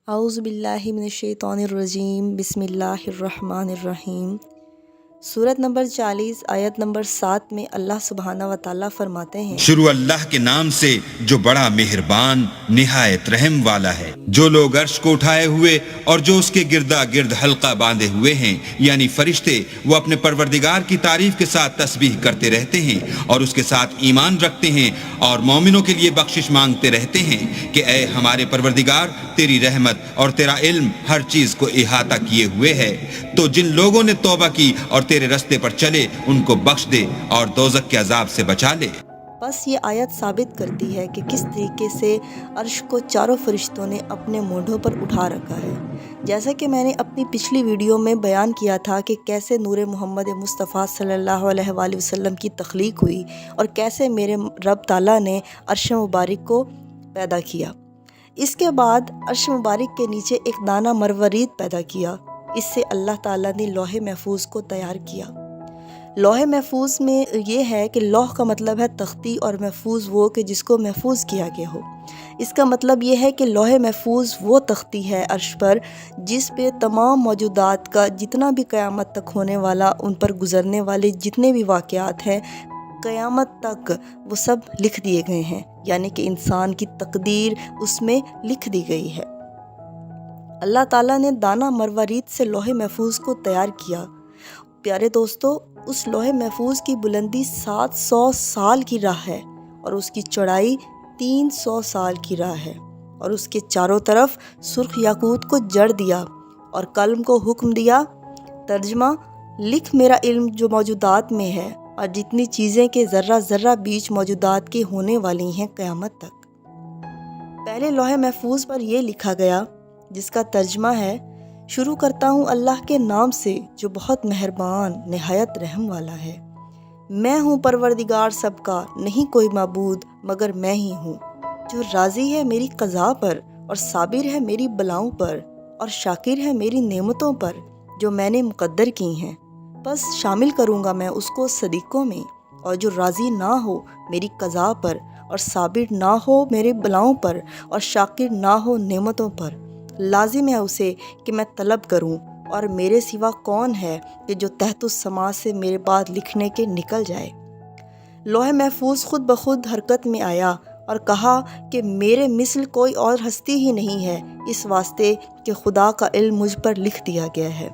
اعوذ باللہ من الشیطان الرجیم بسم اللہ الرحمن الرحیم۔ سورت نمبر 40 آیت نمبر 7 میں اللہ سبحانہ و تعالیٰ فرماتے ہیں، شروع اللہ کے نام سے جو بڑا مہربان نہایت رحم والا ہے۔ جو لوگ عرش کو اٹھائے ہوئے اور جو اس کے گردا گرد حلقہ باندھے ہوئے ہیں یعنی فرشتے، وہ اپنے پروردگار کی تعریف کے ساتھ تسبیح کرتے رہتے ہیں اور اس کے ساتھ ایمان رکھتے ہیں اور مومنوں کے لیے بخشش مانگتے رہتے ہیں کہ اے ہمارے پروردگار، تیری رحمت اور تیرا علم ہر چیز کو احاطہ کیے ہوئے ہے، تو جن لوگوں نے توبہ کی اور تیرے رستے پر چلے ان کو بخش دے اور دوزخ کے عذاب سے بچا لے۔ بس یہ آیت ثابت کرتی ہے کہ کس طریقے سے عرش کو چاروں فرشتوں نے اپنے مونڈھوں پر اٹھا رکھا ہے۔ جیسا کہ میں نے اپنی پچھلی ویڈیو میں بیان کیا تھا کہ کیسے نور محمد مصطفیٰ صلی اللہ علیہ وآلہ وسلم کی تخلیق ہوئی اور کیسے میرے رب تعالیٰ نے عرش مبارک کو پیدا کیا۔ اس کے بعد عرش مبارک کے نیچے ایک دانہ مروارید پیدا کیا۔ اس سے اللہ تعالیٰ نے لوح محفوظ کو تیار کیا۔ لوح محفوظ میں یہ ہے کہ لوح کا مطلب ہے تختی اور محفوظ وہ کہ جس کو محفوظ کیا گیا ہو۔ اس کا مطلب یہ ہے کہ لوح محفوظ وہ تختی ہے عرش پر جس پہ تمام موجودات کا جتنا بھی قیامت تک ہونے والا، ان پر گزرنے والے جتنے بھی واقعات ہیں قیامت تک وہ سب لکھ دیے گئے ہیں، یعنی کہ انسان کی تقدیر اس میں لکھ دی گئی ہے۔ اللہ تعالیٰ نے دانہ مروارید سے لوح محفوظ کو تیار کیا۔ پیارے دوستو، اس لوح محفوظ کی بلندی 700 سال کی راہ ہے اور اس کی چوڑائی 300 سال کی راہ ہے، اور اس کے چاروں طرف سرخ یاقوت کو جڑ دیا اور قلم کو حکم دیا، ترجمہ: لکھ میرا علم جو موجودات میں ہے اور جتنی چیزیں کہ ذرہ ذرہ بیچ موجودات کی ہونے والی ہیں قیامت تک۔ پہلے لوح محفوظ پر یہ لکھا گیا، جس کا ترجمہ ہے: شروع کرتا ہوں اللہ کے نام سے جو بہت مہربان نہایت رحم والا ہے۔ میں ہوں پروردگار سب کا، نہیں کوئی معبود مگر میں ہی ہوں، جو راضی ہے میری قضا پر اور صابر ہے میری بلاؤں پر اور شاکر ہے میری نعمتوں پر جو میں نے مقدر کی ہیں۔ بس شامل کروں گا میں اس کو صدیقوں میں، اور جو راضی نہ ہو میری قضا پر اور صابر نہ ہو میرے بلاؤں پر اور شاکر نہ ہو نعمتوں پر، لازم ہے اسے کہ میں طلب کروں، اور میرے سوا کون ہے کہ جو تحت السماء سے میرے بعد لکھنے کے نکل جائے۔ لوح محفوظ خود بخود حرکت میں آیا اور کہا کہ میرے مثل کوئی اور ہستی ہی نہیں ہے، اس واسطے کہ خدا کا علم مجھ پر لکھ دیا گیا ہے۔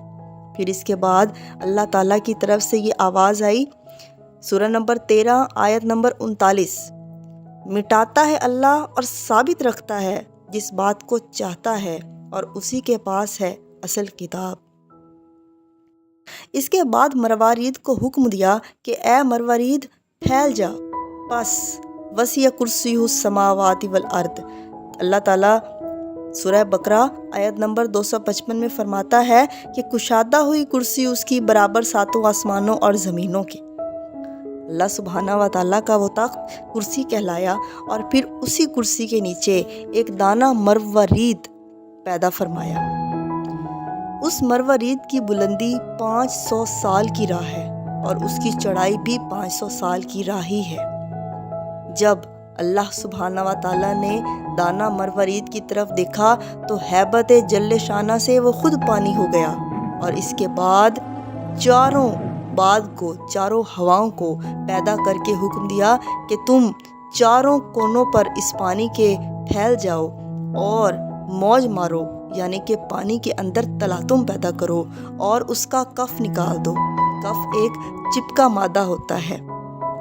پھر اس کے بعد اللہ تعالیٰ کی طرف سے یہ آواز آئی، سورہ نمبر 13 آیت نمبر 39، مٹاتا ہے اللہ اور ثابت رکھتا ہے جس بات کو چاہتا ہے، اور اسی کے پاس ہے اصل کتاب۔ اس کے بعد مروارید کو حکم دیا کہ اے مروارید پھیل جا، پس وسیع کرسیہ السماوات والارض۔ اللہ تعالیٰ سورہ بقرہ آیت نمبر 255 میں فرماتا ہے کہ کشادہ ہوئی کرسی اس کی برابر ساتوں آسمانوں اور زمینوں کی۔ اللہ سبحانہ و تعالیٰ کا وہ تخت کرسی کہلایا، اور پھر اسی کرسی کے نیچے ایک دانہ مروارید پیدا فرمایا۔ اس مروارید کی بلندی 500 سال کی راہ ہے اور اس کی چوڑائی بھی 500 سال کی راہ ہی ہے۔ جب اللہ سبحانہ و تعالیٰ نے دانہ مروارید کی طرف دیکھا تو ہیبت جل شانہ سے وہ خود پانی ہو گیا، اور اس کے بعد چاروں ہواؤں کو پیدا کر کے حکم دیا کہ تم چاروں کونوں پر اس پانی کے پھیل جاؤ اور موج مارو، یعنی کہ پانی کے اندر تلاطم پیدا کرو اور اس کا کف نکال دو۔ کف ایک چپکا مادہ ہوتا ہے،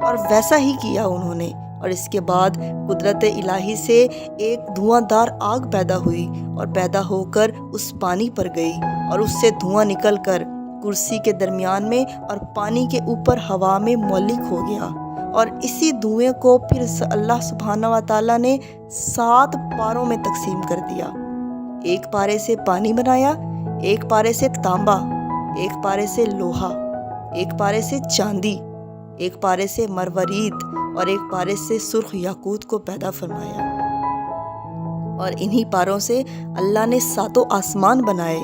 اور ویسا ہی کیا انہوں نے، اور اس کے بعد قدرت الہی سے ایک دھواں دار آگ پیدا ہوئی اور پیدا ہو کر اس پانی پر گئی، اور اس سے دھواں نکل کر کرسی کے درمیان میں اور پانی کے اوپر ہوا میں معلق ہو گیا، اور اسی دھوئیں کو پھر اللہ سبحانہ و تعالیٰ نے 7 پاروں میں تقسیم کر دیا۔ ایک پارے سے پانی بنایا، ایک پارے سے تانبا، ایک پارے سے لوہا، ایک پارے سے چاندی، ایک پارے سے مروارید اور ایک پارے سے سرخ یاقوت کو پیدا فرمایا۔ اور انہی پاروں سے اللہ نے 7 آسمان بنائے۔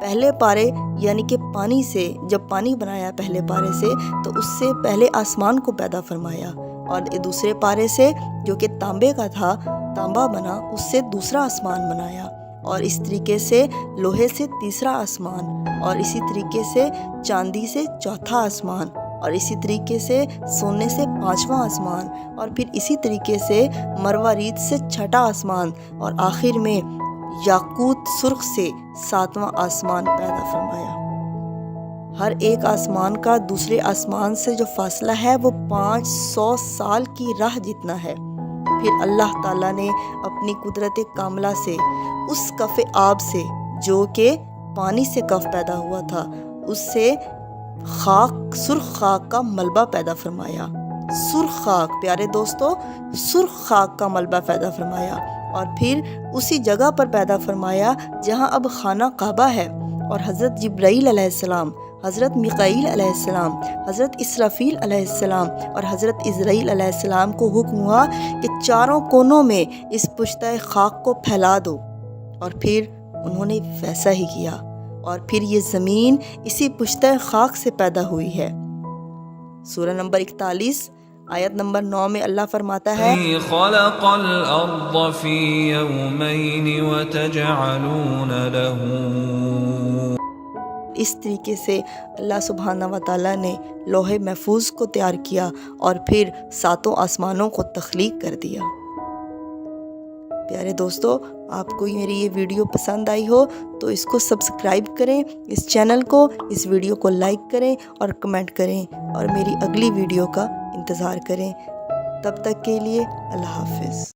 پہلے پارے یعنی کہ پانی سے، جب پانی بنایا پہلے پارے سے تو اس سے پہلے آسمان کو پیدا فرمایا، اور دوسرے پارے سے جو کہ تانبے کا تھا، تانبا بنا، اس سے دوسرا آسمان بنایا، اور اس طریقے سے لوہے سے تیسرا آسمان، اور اسی طریقے سے چاندی سے چوتھا آسمان، اور اسی طریقے سے سونے سے پانچواں آسمان، اور پھر اسی طریقے سے مروارید سے چھٹا آسمان، اور آخر میں یاقوت سرخ سے ساتواں آسمان پیدا فرمایا۔ ہر ایک آسمان کا دوسرے آسمان سے جو فاصلہ ہے وہ 500 سال کی راہ جتنا ہے۔ پھر اللہ تعالیٰ نے اپنی قدرت کاملہ سے اس کف آب سے جو کہ پانی سے کف پیدا ہوا تھا، اس سے خاک، سرخ خاک کا ملبہ پیدا فرمایا۔ سرخ خاک، پیارے دوستو، سرخ خاک کا ملبہ پیدا فرمایا، اور پھر اسی جگہ پر پیدا فرمایا جہاں اب خانہ کعبہ ہے، اور حضرت جبرائیل علیہ السلام، حضرت میکائیل علیہ السلام، حضرت اسرافیل علیہ السلام اور حضرت عزرائیل علیہ السلام کو حکم ہوا کہ چاروں کونوں میں اس پشتہ خاک کو پھیلا دو، اور پھر انہوں نے ویسا ہی کیا، اور پھر یہ زمین اسی پشتہ خاک سے پیدا ہوئی ہے۔ سورہ نمبر 41 آیت نمبر 9 میں اللہ فرماتا ہے، خلق الارض فی یومین وتجعلون له۔ اس طریقے سے اللہ سبحانہ و تعالیٰ نے لوح محفوظ کو تیار کیا اور پھر ساتوں آسمانوں کو تخلیق کر دیا۔ پیارے دوستو، آپ کو میری یہ ویڈیو پسند آئی ہو تو اس کو سبسکرائب کریں، اس چینل کو، اس ویڈیو کو لائک کریں اور کمنٹ کریں، اور میری اگلی ویڈیو کا انتظار کریں۔ تب تک کے لیے اللہ حافظ۔